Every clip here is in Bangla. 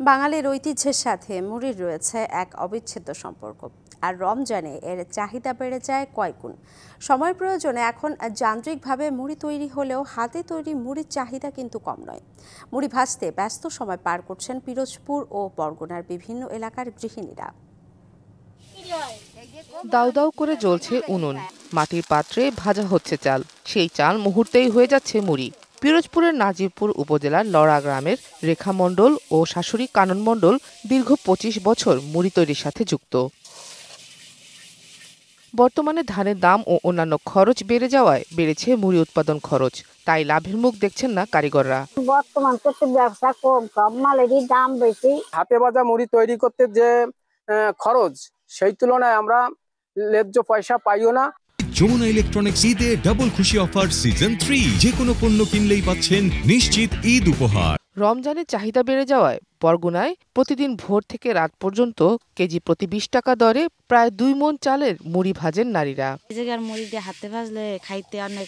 বাঙালির ঐতিহ্যের সাথে মুড়ির রয়েছে এক অবিচ্ছেদ্য সম্পর্ক, আর রমজানে এর চাহিদা বেড়ে যায় কয়েকগুণ। সময়ের প্রয়োজনে এখন যান্ত্রিকভাবে মুড়ি তৈরি হলেও হাতে তৈরি মুড়ির চাহিদা কিন্তু কম নয়। মুড়ি ভাজতে ব্যস্ত সময় পার করছেন পিরোজপুর ও বরগুনার বিভিন্ন এলাকার গৃহিণীরা। দাউ দাউ করে জ্বলছে উনুন, মাটির পাত্রে ভাজা হচ্ছে চাল, সেই চাল মুহূর্তেই হয়ে যাচ্ছে মুড়ি। পিরোজপুরের নাজিরপুর উপজেলার লড়া গ্রামের রেখা মণ্ডল ও শাশুড়ি কানন মণ্ডল দীর্ঘ ২৫ বছর মুড়ি তৈরির সাথে যুক্ত। বর্তমানে ধানের দাম ও অন্যান্য খরচ বেড়ে যাওয়ায় বেড়েছে মুড়ি উৎপাদন খরচ, তাই লাভের মুখ দেখছেন না কারিগররা। বর্তমান ব্যবসা কম, সব মালেরই দাম বেশি। হাতে ভাজা মুড়ি তৈরি করতে যে খরচ, সেই তুলনায় আমরা ন্যায্য পয়সা পাইও না। যমুনা ইলেকট্রনিক্স ঈদে ডাবল খুশি অফার সিজন 3, যে কোনো পণ্য কিনলেই পাচ্ছেন নিশ্চিত ঈদ উপহার। রমজানের চাহিদা বেড়ে যাওয়ায় বরগুনায় প্রতিদিন ভোর থেকে রাত পর্যন্ত কেজি প্রতি ২০ টাকা দরে প্রায় ২ মণ চালের মুড়ি ভাজেন নারীরা। এই জায়গার মুড়ি দিয়ে হাতে ভাজলে খাইতে অনেক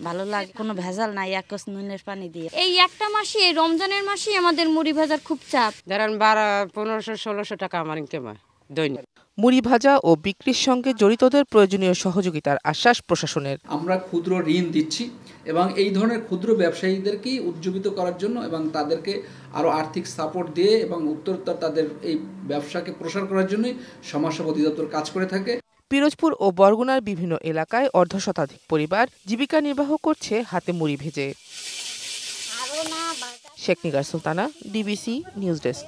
ভালো লাগে, কোনো ভেজাল নাই, এক কস নুনের পানি দিয়ে। এই একটা মাসে, এই রমজানের মাসে আমাদের মুড়ি ভাজার খুব চাপ। ধরেন ১৫00-১৬০০ টাকা আমার ইনকাম হয় দৈনিক। মুড়ি ভাজা ও বিক্রির সঙ্গে জড়িতদের প্রয়োজনীয় সহযোগিতার আশ্বাস প্রশাসনের। আমরা ক্ষুদ্র ঋণ দিচ্ছি এবং এই ধরনের ক্ষুদ্র ব্যবসায়ীদেরকেই উজ্জীবিত করার জন্য এবং তাদেরকে আরও আর্থিক সাপোর্ট দিয়ে এবং উত্তরোত্তর তাদের এই ব্যবসাকে প্রসার করার জন্যই সমাজসেবা অধিদপ্তর কাজ করে থাকে। পিরোজপুর ও বরগুনার বিভিন্ন এলাকায় অর্ধশতাধিক পরিবার জীবিকা নির্বাহ করছে হাতে মুড়ি ভেজে। Sheikh Nigar Sultana, DBC news desk.